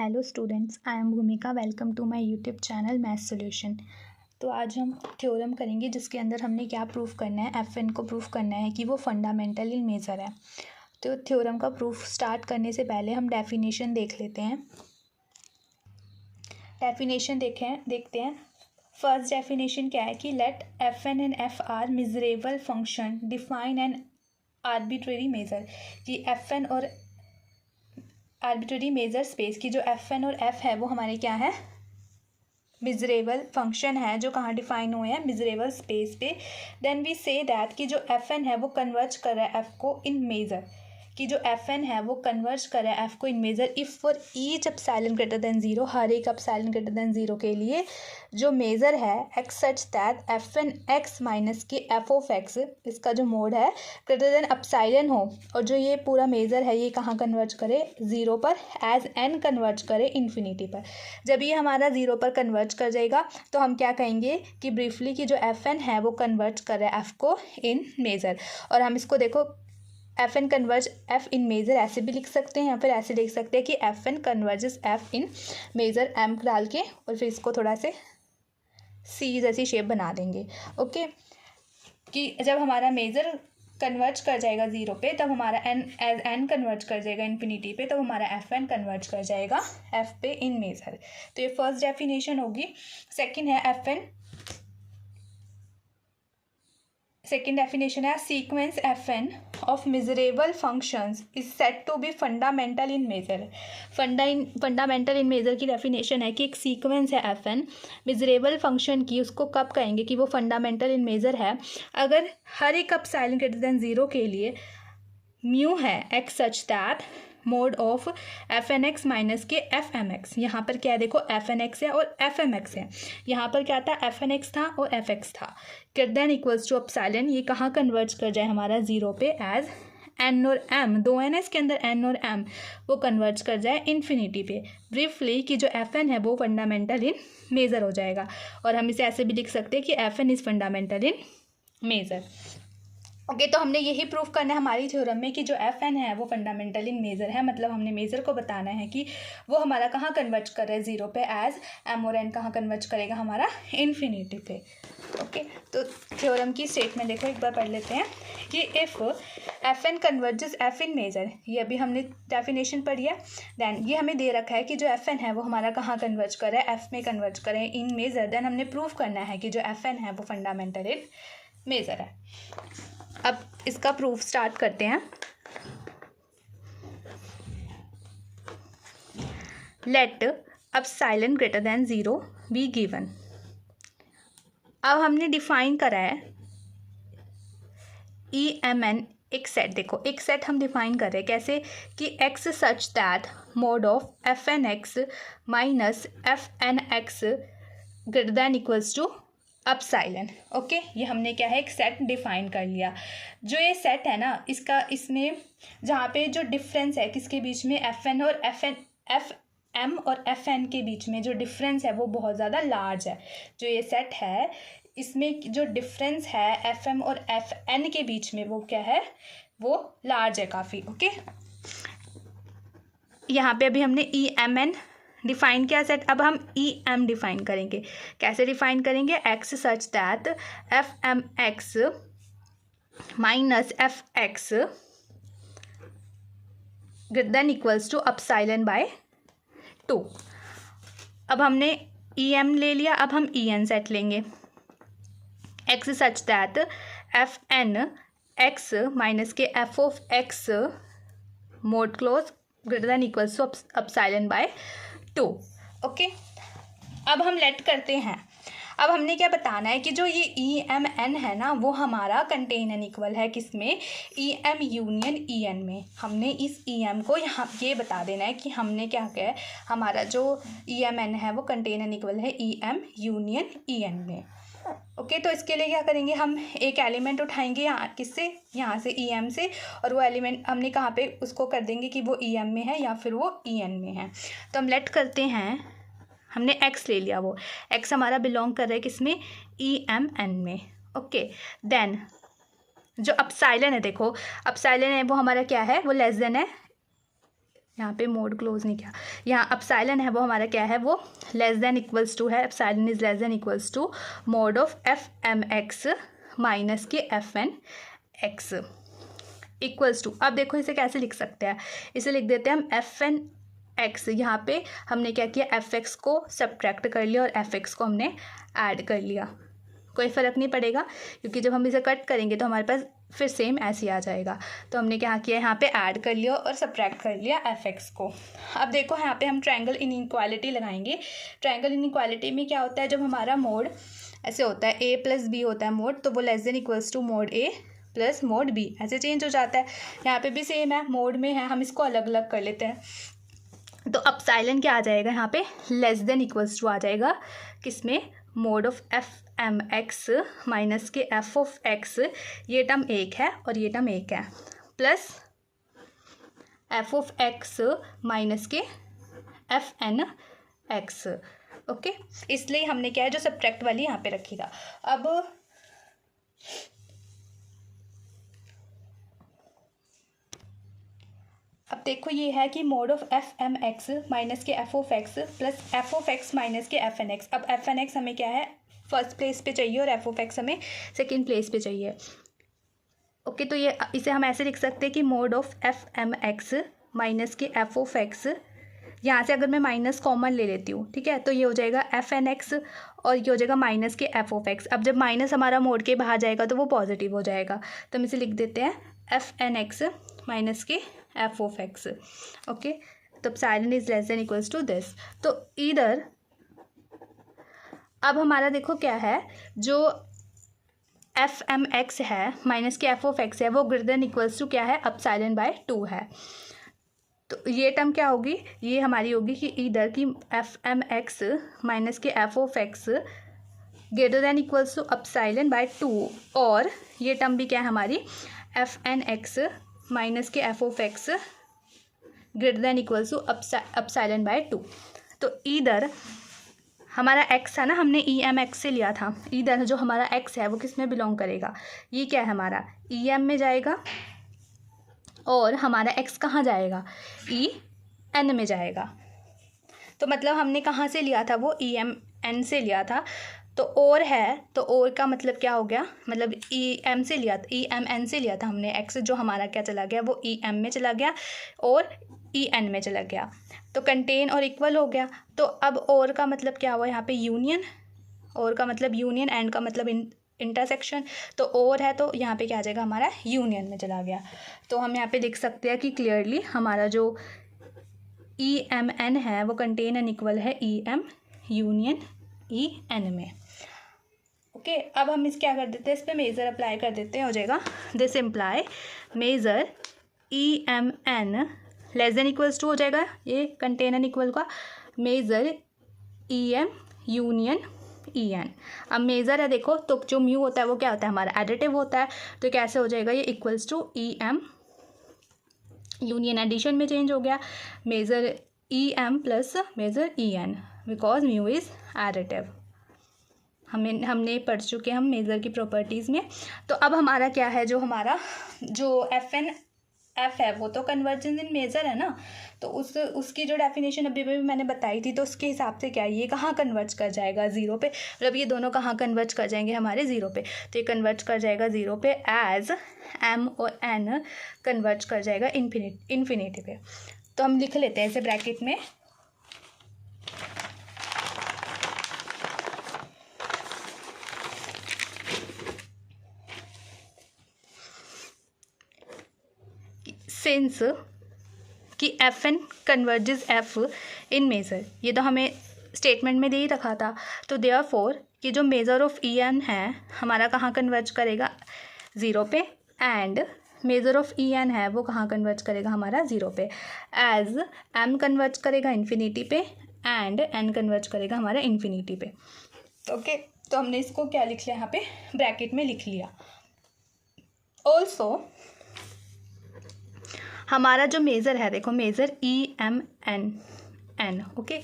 Hello students, I am Bhumika. Welcome to my YouTube channel math solution. तो आज हम theorem करेंगे जिसके अंदर हमने क्या प्रूफ करना है, एफ एन को प्रूफ करना है कि वो फंडामेंटल इन मेजर है। तो थ्योरम का प्रूफ स्टार्ट करने से पहले हम डेफिनेशन देख लेते हैं। डेफिनेशन देखते हैं। फर्स्ट डेफिनेशन क्या है कि let F N and F are measurable function define an arbitrary measure, कि एफ एन और आर्बिट्रेरी मेजर स्पेस की जो एफ एन और एफ है वो हमारे क्या है, मिजरेबल फंक्शन है जो कहाँ डिफाइन हुए हैं, मिजरेबल स्पेस पे। देन वी से दैट कि जो एफ एन है वो कन्वर्ज कर रहा है एफ को इन मेजर, कि जो एफ एन है वो कन्वर्ज कर रहा है एफ को in measure if for each epsilon greater than zero, हर एक एप्सिलॉन ग्रेटर देन जीरो के लिए जो मेजर है X such that F N x minus के एफ ऑफ एक्स, इसका जो मोड है ग्रेटर देन एप्सिलॉन हो, और जो ये पूरा मेजर है ये कहाँ कन्वर्ज करे, ज़ीरो पर, एज एन कन्वर्ज करे इन्फिनिटी पर। जब ये हमारा ज़ीरो पर कन्वर्ज कर जाएगा तो हम क्या कहेंगे कि ब्रीफली कि जो एफ एन है वो कन्वर्ज कर रहा है एफ को इन मेजर। और हम इसको देखो F N converge F in major ऐसे भी लिख सकते हैं या फिर ऐसे लिख सकते हैं कि F N converges F in major M डाल के, और फिर इसको थोड़ा से सी जैसी शेप बना देंगे। ओके, कि जब हमारा मेजर कन्वर्ज कर जाएगा ज़ीरो पे तब हमारा एन एज एन कन्वर्ज कर जाएगा इन्फिनिटी पे, तब हमारा एफ एन कन्वर्ज कर जाएगा एफ पे इन मेजर। तो ये फर्स्ट डेफिनेशन होगी। सेकंड है एफ एन, सेकेंड डेफिनेशन है sequence F N of measurable functions is said to be fundamental in measure. Fundamental in measure की डेफिनेशन है कि एक सीक्वेंस है एफ एन मिजरेबल फंक्शन की, उसको कब कहेंगे कि वो फंडामेंटल इन मेजर है, अगर हर एक एप्सिलॉन ग्रेटर देन जीरो के लिए म्यू है X such that mod of F N x minus के एफ एम एक्स। यहाँ पर क्या है, देखो एफ एन एक्स है और एफ एम एक्स है। यहाँ पर क्या था, एफ एन एक्स था और एफ एक्स था। Greater than equals to epsilon, ये कहाँ कन्वर्ज कर जाए हमारा ज़ीरो पे, एज एन और एम, दो एन है इसके अंदर, एन और एम, वो कन्वर्ज कर जाए इन्फिनिटी पे। ब्रीफली कि जो एफ एन है वो फंडामेंटल इन मेजर हो जाएगा। और हम इसे ऐसे भी लिख सकते हैं कि F N is fundamental in measure. Okay, तो हमने यही प्रूफ करना है हमारी थ्योरम में कि जो एफ एन है वो फंडामेंटल इन मेजर है। मतलब हमने मेजर को बताना है कि वो हमारा कहाँ कन्वर्ज कर रहा है ज़ीरो पे, एज एम और एन कहाँ कन्वर्ज करेगा हमारा इन्फिनिटी पे। ओके, तो थ्योरम की स्टेटमेंट देखो एक बार पढ़ लेते हैं कि if F N converges F in measure, ये अभी हमने डेफिनेशन पढ़ी है। देन ये हमें दे रखा है कि जो एफ एन है वो हमारा कहाँ कन्वर्ज कर रहा है, एफ में कन्वर्ज करे इन मेजर। देन हमने प्रूफ करना है कि जो एफ एन है वो फंडामेंटल इन मेजर है। अब इसका प्रूफ स्टार्ट करते हैं। Let epsilon greater than zero be given. अब हमने डिफाइन करा है ई एम एन, एक सेट, देखो एक सेट हम डिफाइन कर रहे हैं कैसे, कि X such that mod of F N x minus F N X greater than equals to epsilon. Okay, ये हमने क्या है, एक सेट डिफाइन कर लिया। जो ये सेट है ना, इसमें जहाँ पे जो डिफरेंस है किसके बीच में, एफ एन और एफ एम और एफ एन के बीच में जो डिफरेंस है वो बहुत ज़्यादा लार्ज है। जो ये सेट है इसमें जो डिफरेंस है एफ एम और एफ एन के बीच में वो क्या है, वो लार्ज है काफ़ी। ओके, यहाँ पे अभी हमने ई एम एन डिफाइन किया सेट, अब हम ई एम डिफाइन करेंगे। कैसे डिफाइन करेंगे, x such that f M x minus f x greater than equals to epsilon by 2। अब हमने ई एम ले लिया, अब हम ई एन सेट लेंगे। X such that F N x minus के F of x mod close greater than equals to epsilon by 2। Okay, अब हम लेट करते हैं। अब हमने क्या बताना है कि जो ये ई एम एन है ना वो हमारा कंटेन एन इक्वल है किसमें, E M union E N में। हमने इस ई एम को यहाँ ये बता देना है कि हमने क्या किया है, हमारा जो ई एम एन है वो कंटेन एन इक्वल है E M union E N में। ओके, तो इसके लिए क्या करेंगे, हम एक एलिमेंट उठाएंगे यहाँ किससे, यहाँ से ई एम से, और वो एलिमेंट हमने कहाँ पे उसको कर देंगे कि वो ई एम में है या फिर वो ई एन में है। तो हम लेट करते हैं, हमने एक्स ले लिया, वो एक्स हमारा बिलोंग कर रहा है किसमें, ई एम एन में। ओके, देन जो एप्सिलॉन है, देखो एप्सिलॉन है वो हमारा क्या है, वो लेस देन है यहाँ पे मोड क्लोज नहीं किया। यहाँ एप्सिलॉन है वो हमारा क्या है, वो लेस देन इक्वल्स टू है, epsilon is less than equals to mod of F M x minus के F N x equals to. अब देखो इसे कैसे लिख सकते हैं, इसे लिख देते हैं हम एफ एन एक्स। यहाँ पे हमने क्या किया, एफ एक्स को सब्ट्रैक्ट कर लिया और एफ एक्स को हमने ऐड कर लिया, कोई फ़र्क नहीं पड़ेगा क्योंकि जब हम इसे कट करेंगे तो हमारे पास फिर सेम ऐसे ही आ जाएगा। तो हमने क्या किया, यहाँ पे ऐड कर लिया और सब्ट्रैक्ट कर लिया एफ एक्स को। अब देखो यहाँ पे हम ट्रायंगल इनइक्वालिटी लगाएंगे। ट्रायंगल इनइक्वालिटी में क्या होता है, जब हमारा मोड ऐसे होता है ए प्लस बी होता है मोड, तो वो less than equals to mod A plus mod B ऐसे चेंज हो जाता है। यहाँ पे भी सेम है, मोड में है, हम इसको अलग अलग कर लेते हैं। तो एप्सिलॉन क्या आ जाएगा यहाँ पे, लेस देन इक्वल्स टू आ जाएगा किसमें, mod of F M x minus के एफ ऑफ एक्स, ये टर्म एक है और ये टर्म एक है, plus F of x minus के एफ एन एक्स। ओके, इसलिए हमने क्या है जो सब्ट्रैक्ट वाली यहाँ पे रखी था। अब देखो ये है कि mod of F M x minus के F of x plus F of x minus के एफ एन एक्स। अब एफ एन एक्स हमें क्या है, फर्स्ट प्लेस पे चाहिए और एफ ऑफ एक्स हमें सेकेंड प्लेस पे चाहिए। ओके, तो ये इसे हम ऐसे लिख सकते हैं कि mod of F M x minus के एफ ऑफ एक्स, यहाँ से अगर मैं माइनस कॉमन ले लेती हूँ, ठीक है, तो ये हो जाएगा एफ एन एक्स और ये हो जाएगा माइनस के एफ ऑफ एक्स। अब जब माइनस हमारा मोड के बाहर जाएगा तो वो पॉजिटिव हो जाएगा, तो हम इसे लिख देते हैं एफ एन एक्स माइनस के एफ ऑफ एक्स। ओके, तो epsilon is less than equals to this. तो इधर अब हमारा देखो क्या है, जो एफ एम एक्स है माइनस के एफ ऑफ एक्स है वो ग्रेटर देन इक्वल्स टू क्या है, एप्सिलॉन बाय 2 है। तो ये टर्म क्या होगी, ये हमारी होगी कि इधर की एफ एम एक्स माइनस के F of X greater than equals to epsilon by 2, और ये टर्म भी क्या है हमारी, एफ एन एक्स माइनस के F of X greater than equals to epsilon by 2। तो इधर हमारा x है ना, हमने ई एम एक्स से लिया था, इधर जो हमारा x है वो किस में बिलोंग करेगा, ये क्या है हमारा ई एम में जाएगा, और हमारा x कहाँ जाएगा, ई एन में जाएगा। तो मतलब हमने कहाँ से लिया था, वो ई एम एन से लिया था। तो और है, तो और का मतलब क्या हो गया, मतलब ई एम से लिया था, ई एम एन से लिया था हमने x, जो हमारा क्या चला गया, वो ई एम में चला गया और ई एन में चला गया, तो कंटेन और इक्वल हो गया। तो अब और का मतलब क्या हुआ यहाँ पे, यूनियन, और का मतलब यूनियन, एंड का मतलब इंटरसेक्शन। तो और है तो यहाँ पे क्या आ जाएगा हमारा, यूनियन में चला गया। तो हम यहाँ पे लिख सकते हैं कि क्लियरली हमारा जो ई एम एन है वो कंटेन एंड इक्वल है E M union E N में। ओके, अब हम इस क्या कर देते हैं, इस पर मेज़र अप्लाई कर देते हैं, हो जाएगा this imply measure E M N less than equals to हो जाएगा ये कंटेन एंड इक्वल का, measure E M union E N. अब मेज़र है देखो, तो जो म्यू होता है वो क्या होता है हमारा, एडिटिव होता है, तो कैसे हो जाएगा ये, equals to E M union addition में चेंज हो गया, measure E M plus measure E N, because mu is additive. हमने पढ़ चुके हम मेज़र की प्रॉपर्टीज़ में। तो अब हमारा क्या है, जो हमारा जो एफ है वो तो कन्वर्जेंस इन मेज़र है ना, तो उसकी जो डेफिनेशन अभी भी मैंने बताई थी, तो उसके हिसाब से क्या है, ये कहाँ कन्वर्ज कर जाएगा, ज़ीरो पे, मतलब ये दोनों कहाँ कन्वर्ज कर जाएंगे हमारे, ज़ीरो पे। तो ये कन्वर्ज कर जाएगा ज़ीरो पे, एज एम और एन कन्वर्ज कर जाएगा इन्फिनिटी पे। तो हम लिख लेते हैं इसे ब्रैकेट में, सिंस कि एफ एन कन्वर्जेस एफ इन मेज़र, ये तो हमें स्टेटमेंट में दे ही रखा था। तो देयरफॉर कि जो मेज़र ऑफ ई एन है हमारा कहाँ कन्वर्ज करेगा, ज़ीरो पे, and measure of E N है वो कहाँ कन्वर्ज करेगा हमारा, ज़ीरो पे, एज एम कन्वर्ज करेगा इन्फिनिटी पे एंड एन कन्वर्ज करेगा हमारा इन्फिनिटी पे। ओके, तो हमने इसको क्या लिख लिया यहाँ पे, ब्रैकेट में लिख लिया। ऑल्सो हमारा जो मेज़र है देखो, measure E M N N, okay,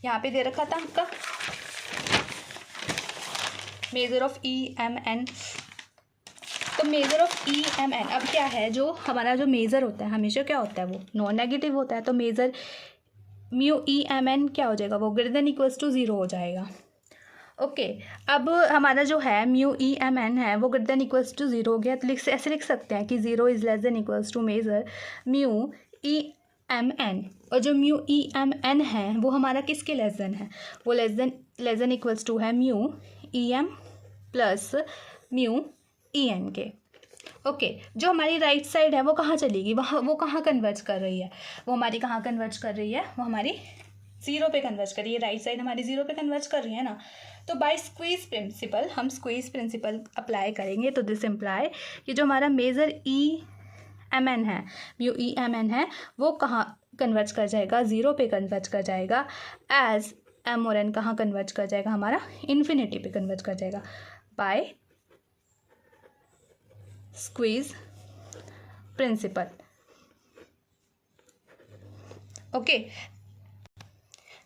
यहाँ पे दे रखा था आपका measure of E M N तो measure of E M N, अब क्या है, जो हमारा जो मेज़र होता है हमेशा क्या होता है, वो नॉन नेगेटिव होता है। तो measure mu E M N क्या हो जाएगा, वो ग्रेटर देन इक्वल्स टू 0 हो जाएगा। ओके अब हमारा जो है म्यू ई एम एन है वो ग्रेटर देन इक्वल्स टू 0 हो गया। तो ऐसे लिख सकते हैं कि 0 is less than equals to measure mu E M N, और जो म्यू ई एम एन है वो हमारा किसके लेस देन है, वो लेस देन इक्वल्स टू है mu E M plus mu E N के। ओके जो हमारी राइट साइड है वो कहाँ चलेगी, वो कहाँ कन्वर्ज कर रही है, वो हमारी कहाँ कन्वर्ज कर रही है, वो हमारी 0 पे कन्वर्ज कर रही है। राइट साइड हमारी 0 पे कन्वर्ज कर रही है ना। तो बाय स्क्वीज़ प्रिंसिपल, हम स्क्वीज़ प्रिंसिपल अप्लाई करेंगे। तो दिस इम्प्लाई कि जो हमारा मेज़र ई एम एन है, म्यू ई एम एन है, वो कहाँ कन्वर्ज कर जाएगा, 0 पे कन्वर्ज कर जाएगा। एज एम और एन कहाँ कन्वर्ज कर जाएगा, हमारा इन्फिनिटी पे कन्वर्ज कर जाएगा बाय स्क्वीज़ प्रिंसिपल। ओके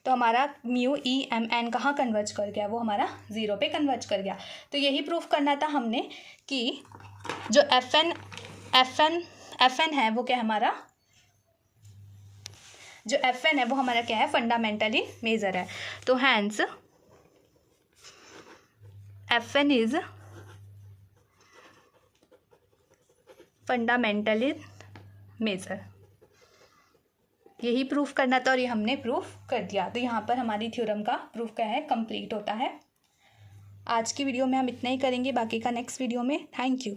तो हमारा म्यू ई एम एन कहाँ कन्वर्ज कर गया, वो हमारा 0 पे कन्वर्ज कर गया। तो यही प्रूफ करना था हमने कि जो एफ एन है वो क्या है हमारा, जो एफ एन है वो हमारा क्या है, फंडामेंटली मेजर है। तो hence F N is fundamentally measure, यही प्रूफ करना था और ये हमने प्रूफ कर दिया। तो यहाँ पर हमारी थ्योरम का प्रूफ क्या है, कंप्लीट होता है। आज की वीडियो में हम इतना ही करेंगे, बाकी का नेक्स्ट वीडियो में। Thank you.